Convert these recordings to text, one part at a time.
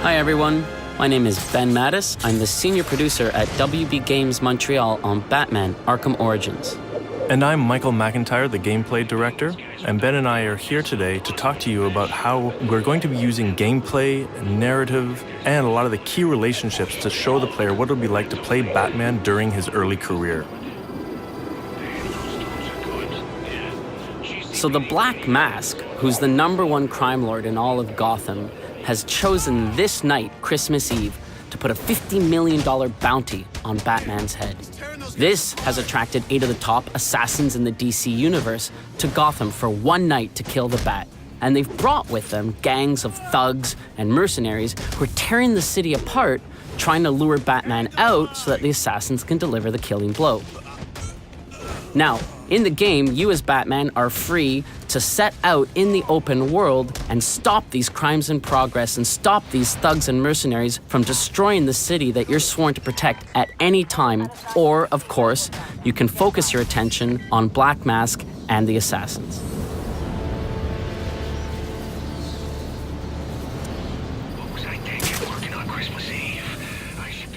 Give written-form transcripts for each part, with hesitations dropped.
Hi everyone, my name is Ben Mattis. I'm the senior producer at WB Games Montreal on Batman Arkham Origins. And I'm Michael McIntyre, the gameplay director, and Ben and I are here today to talk to you about how we're going to be using gameplay, narrative, and a lot of the key relationships to show the player what it'll be like to play Batman during his early career. So the Black Mask, who's the #1 crime lord in all of Gotham, has chosen this night, Christmas Eve, to put a $50 million bounty on Batman's head. This has attracted 8 of the top assassins in the DC universe to Gotham for one night to kill the Bat. And they've brought with them gangs of thugs and mercenaries who are tearing the city apart, trying to lure Batman out so that the assassins can deliver the killing blow. Now, in the game, you as Batman are free to set out in the open world and stop these crimes in progress and stop these thugs and mercenaries from destroying the city that you're sworn to protect at any time. Or, of course, you can focus your attention on Black Mask and the assassins.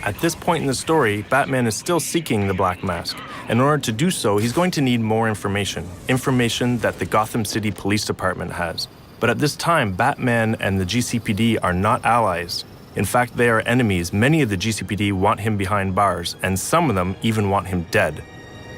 At this point in the story, Batman is still seeking the Black Mask. In order to do so, he's going to need more information that the Gotham City Police Department has. But at this time, Batman and the GCPD are not allies. In fact, they are enemies. Many of the GCPD want him behind bars, and some of them even want him dead.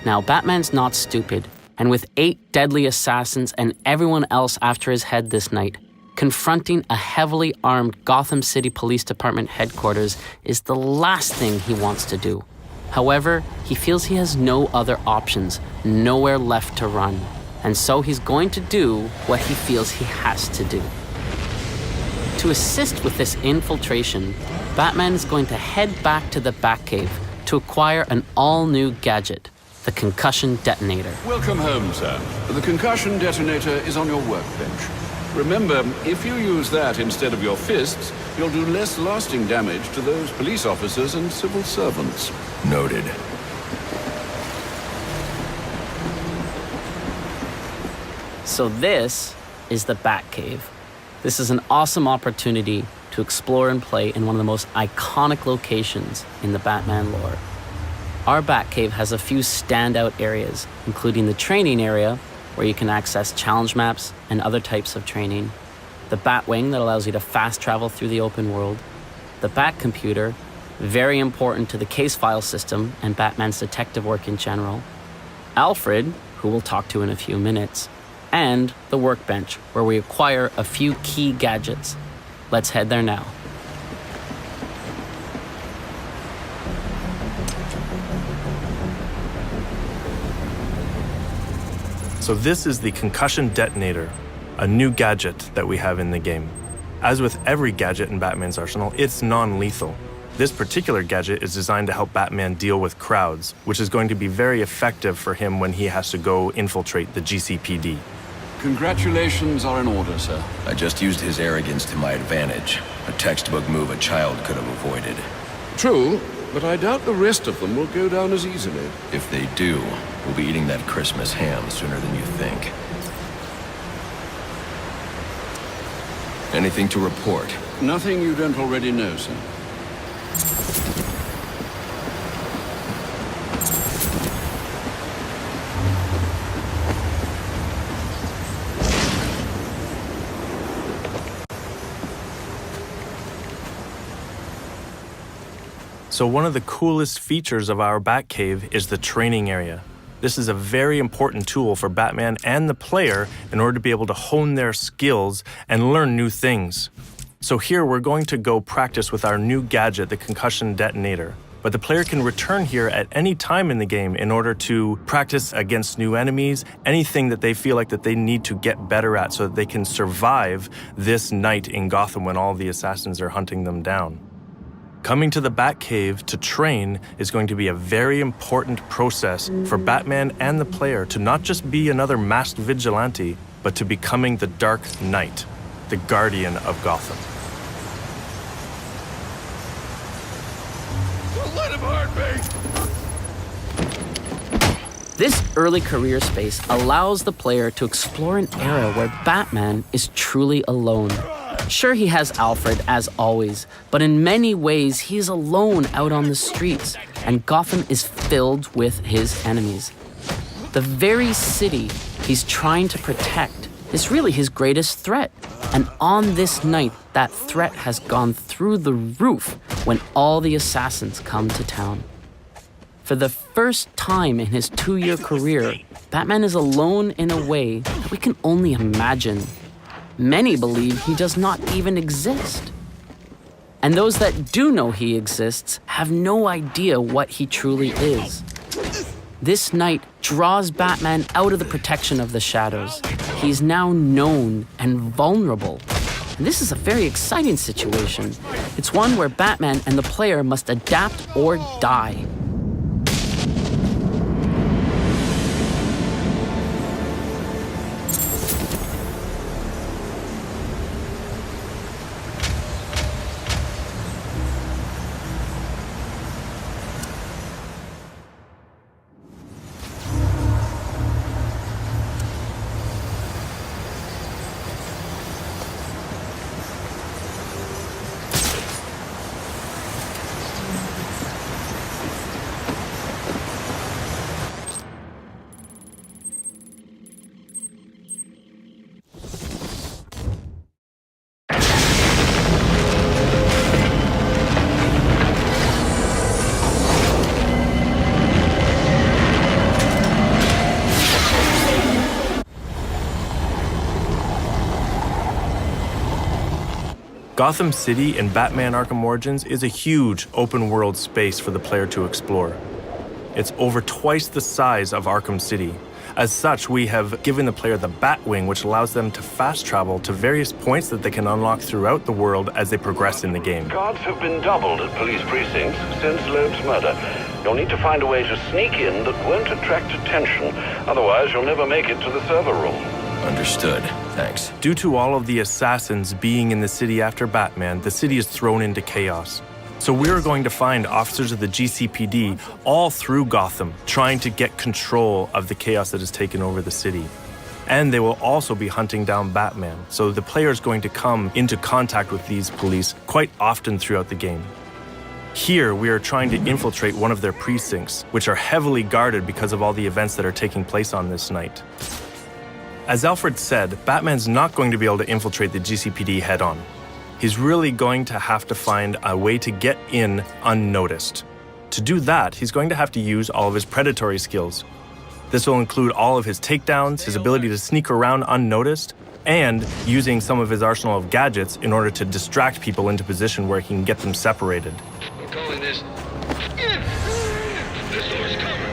Now, Batman's not stupid, and with 8 deadly assassins and everyone else after his head this night, confronting a heavily armed Gotham City Police Department headquarters is the last thing he wants to do. However, he feels he has no other options, nowhere left to run. And so he's going to do what he feels he has to do. To assist with this infiltration, Batman is going to head back to the Batcave to acquire an all-new gadget, the concussion detonator. Welcome home, sir. The concussion detonator is on your workbench. Remember, if you use that instead of your fists, you'll do less lasting damage to those police officers and civil servants. Noted. So this is the Batcave. This is an awesome opportunity to explore and play in one of the most iconic locations in the Batman lore. Our Batcave has a few standout areas, including the training area, where you can access challenge maps and other types of training, the Batwing that allows you to fast travel through the open world, the Batcomputer, very important to the case file system and Batman's detective work in general, Alfred, who we'll talk to in a few minutes, and the workbench, where we acquire a few key gadgets. Let's head there now. So this is the concussion detonator, a new gadget that we have in the game. As with every gadget in Batman's arsenal, it's non-lethal. This particular gadget is designed to help Batman deal with crowds, which is going to be very effective for him when he has to go infiltrate the GCPD. Congratulations are in order, sir. I just used his arrogance to my advantage. A textbook move a child could have avoided. True, but I doubt the rest of them will go down as easily. If they do, we'll be eating that Christmas ham sooner than you think. Anything to report? Nothing you don't already know, sir. So one of the coolest features of our Batcave is the training area. This is a very important tool for Batman and the player in order to be able to hone their skills and learn new things. So here we're going to go practice with our new gadget, the concussion detonator. But the player can return here at any time in the game in order to practice against new enemies, anything that they feel like that they need to get better at so that they can survive this night in Gotham when all the assassins are hunting them down. Coming to the Batcave to train is going to be a very important process for Batman and the player to not just be another masked vigilante, but to becoming the Dark Knight, the guardian of Gotham. Let him hurt me! This early career space allows the player to explore an era where Batman is truly alone. Sure, he has Alfred, as always, but in many ways, he's alone out on the streets, and Gotham is filled with his enemies. The very city he's trying to protect is really his greatest threat. And on this night, that threat has gone through the roof when all the assassins come to town. For the first time in his 2-year career, Batman is alone in a way that we can only imagine. Many believe he does not even exist. And those that do know he exists have no idea what he truly is. This night draws Batman out of the protection of the shadows. He's now known and vulnerable. And this is a very exciting situation. It's one where Batman and the player must adapt or die. Gotham City in Batman Arkham Origins is a huge open-world space for the player to explore. It's over twice the size of Arkham City. As such, we have given the player the Batwing, which allows them to fast travel to various points that they can unlock throughout the world as they progress in the game. Guards have been doubled at police precincts since Loeb's murder. You'll need to find a way to sneak in that won't attract attention. Otherwise, you'll never make it to the server room. Understood. Thanks. Due to all of the assassins being in the city after Batman, the city is thrown into chaos. So we're going to find officers of the GCPD all through Gotham, trying to get control of the chaos that has taken over the city. And they will also be hunting down Batman, so the player is going to come into contact with these police quite often throughout the game. Here, we are trying to infiltrate one of their precincts, which are heavily guarded because of all the events that are taking place on this night. As Alfred said, Batman's not going to be able to infiltrate the GCPD head-on. He's really going to have to find a way to get in unnoticed. To do that, he's going to have to use all of his predatory skills. This will include all of his takedowns, his ability to sneak around unnoticed, and using some of his arsenal of gadgets in order to distract people into position where he can get them separated. I'm calling this. This door's coming.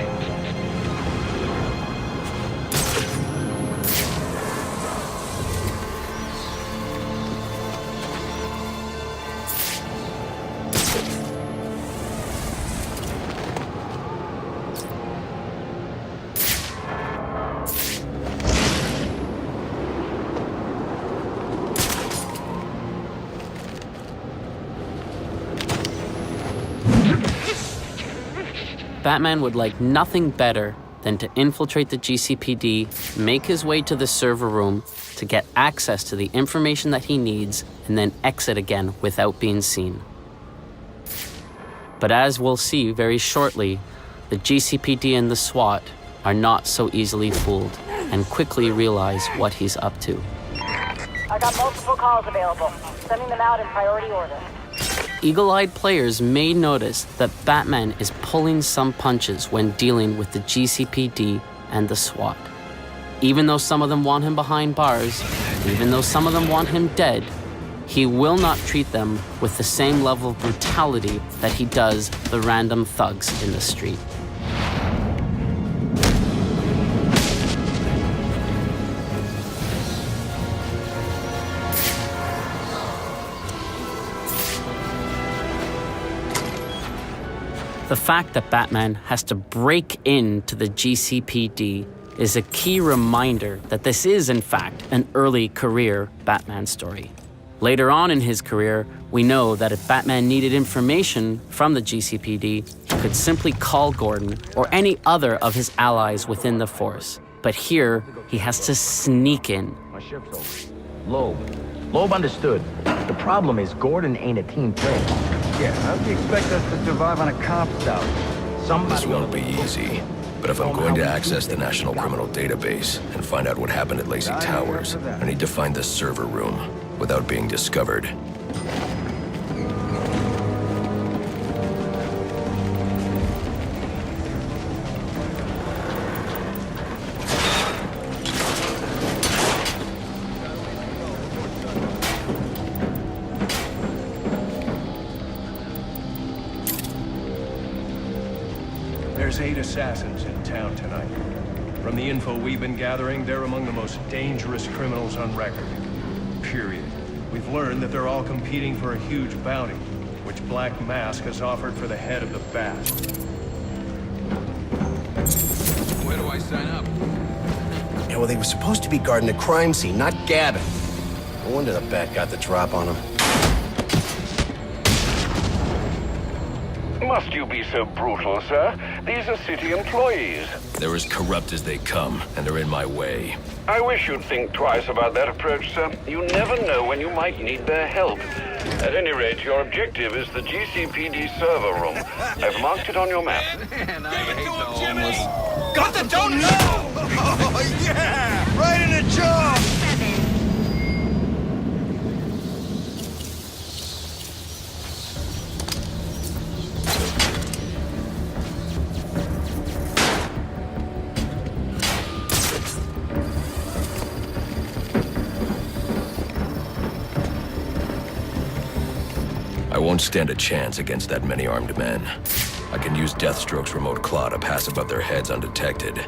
Batman would like nothing better than to infiltrate the GCPD, make his way to the server room to get access to the information that he needs, and then exit again without being seen. But as we'll see very shortly, the GCPD and the SWAT are not so easily fooled and quickly realize what he's up to. I got multiple calls available. Sending them out in priority order. Eagle-eyed players may notice that Batman is pulling some punches when dealing with the GCPD and the SWAT. Even though some of them want him behind bars, even though some of them want him dead, he will not treat them with the same level of brutality that he does the random thugs in the street. The fact that Batman has to break into the GCPD is a key reminder that this is, in fact, an early career Batman story. Later on in his career, we know that if Batman needed information from the GCPD, he could simply call Gordon or any other of his allies within the force. But here, he has to sneak in. My shift's over. Loeb understood. The problem is Gordon ain't a team player. Yeah, how do you expect us to survive on a comp salary? This won't be easy. But if I'm going to access the National Criminal Database and find out what happened at Lacey Towers, I need to find the server room without being discovered. There's 8 assassins in town tonight. From the info we've been gathering, they're among the most dangerous criminals on record. Period. We've learned that they're all competing for a huge bounty, which Black Mask has offered for the head of the Bat. Where do I sign up? Yeah, well, they were supposed to be guarding the crime scene, not gabbing. No wonder the Bat got the drop on them. Must you be so brutal, sir? These are city employees. They're as corrupt as they come, and they're in my way. I wish you'd think twice about that approach, sir. You never know when you might need their help. At any rate, your objective is the GCPD server room. I've marked it on your map. Man, I hate the homeless. Got the donut! Oh, yeah! Right in the jaw! I won't stand a chance against that many armed men. I can use Deathstroke's remote claw to pass above their heads undetected.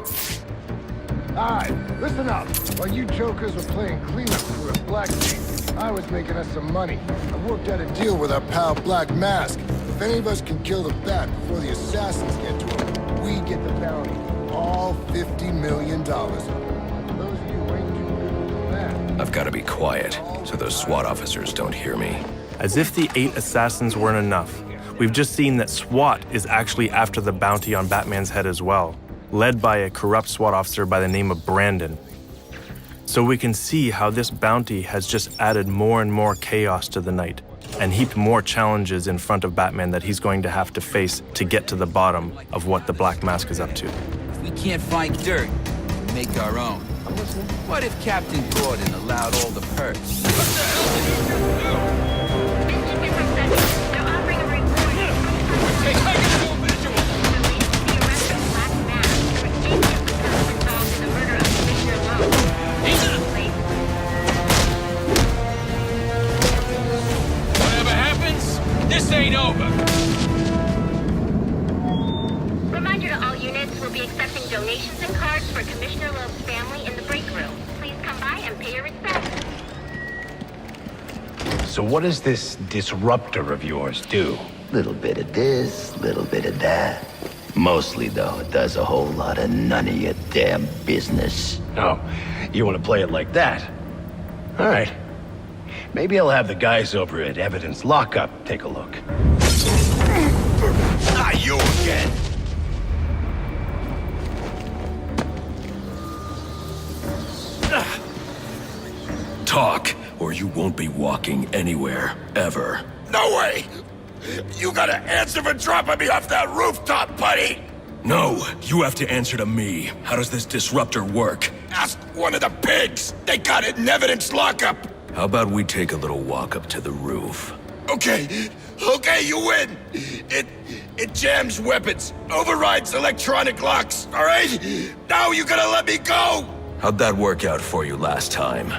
Alright, listen up. While you jokers were playing cleanup crew at Blackgate, I was making us some money. I worked out a deal with our pal Black Mask. If any of us can kill the Bat before the assassins get to him, we get the bounty. All $50 million. Those of you who ain't too good with the Bat. I've got to be quiet, so those SWAT officers don't hear me. As if the 8 assassins weren't enough, we've just seen that SWAT is actually after the bounty on Batman's head as well, led by a corrupt SWAT officer by the name of Brandon. So we can see how this bounty has just added more and more chaos to the night, and heaped more challenges in front of Batman that he's going to have to face to get to the bottom of what the Black Mask is up to. If we can't find dirt, we make our own. What if Captain Gordon allowed all the perks? What the hell did you do? Whatever happens, this ain't over. Reminder to all units, we'll be accepting donations and cards for Commissioner Loeb's family in the break room. Please come by and pay your respects. So what does this disruptor of yours do? Little bit of this, little bit of that. Mostly, though, it does a whole lot of none of your damn business. Oh, you want to play it like that? All right. Maybe I'll have the guys over at Evidence Lockup take a look. Ah, you again! Talk, or you won't be walking anywhere, ever. No way! You gotta answer for dropping me off that rooftop, buddy! No, you have to answer to me. How does this disruptor work? Ask one of the pigs! They got it in Evidence Lockup! How about we take a little walk up to the roof? Okay, you win! It jams weapons, overrides electronic locks, alright? Now you gotta let me go! How'd that work out for you last time?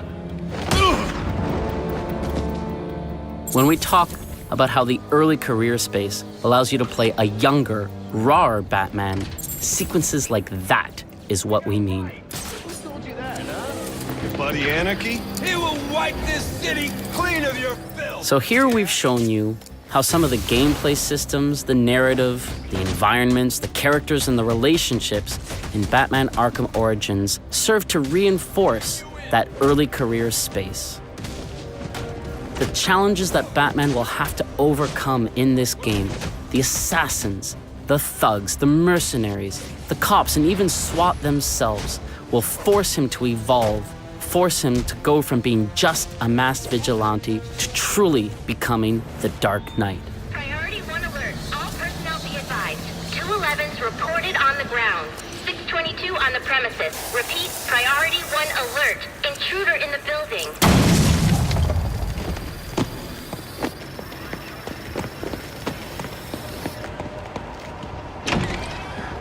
When we talk about how the early career space allows you to play a younger, rawer Batman, sequences like that is what we mean. Who told you that, huh? Your buddy Anarchy? He will wipe this city clean of your filth! So here we've shown you how some of the gameplay systems, the narrative, the environments, the characters, and the relationships in Batman Arkham Origins serve to reinforce that early career space. The challenges that Batman will have to overcome in this game, the assassins, the thugs, the mercenaries, the cops, and even SWAT themselves will force him to evolve, force him to go from being just a masked vigilante to truly becoming the Dark Knight. Priority 1 alert. All personnel be advised. 211's reported on the ground. 622 on the premises. Repeat, priority 1 alert. Intruder in the building.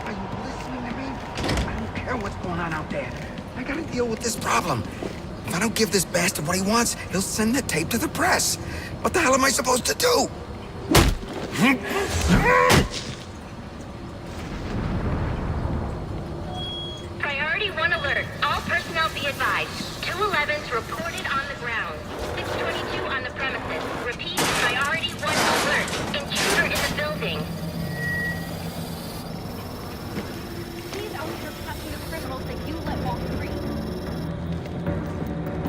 Are you listening to me? I don't care what's going on out there. I gotta deal with this problem. If I don't give this bastard what he wants, he'll send the tape to the press. What the hell am I supposed to do? Priority 1 alert. All personnel be advised. 211's reported on the ground. 622 on the premises. Repeat, priority 1 alert. Intruder in the building. He's out here catching the criminals that you let walk free.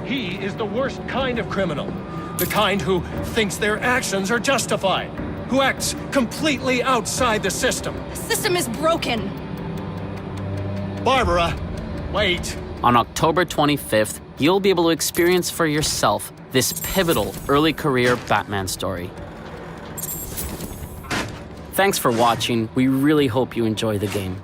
He is the worst kind of criminal. The kind who thinks their actions are justified. Who acts completely outside the system. The system is broken. Barbara, wait. On October 25th, you'll be able to experience for yourself this pivotal early career Batman story. Thanks for watching. We really hope you enjoy the game.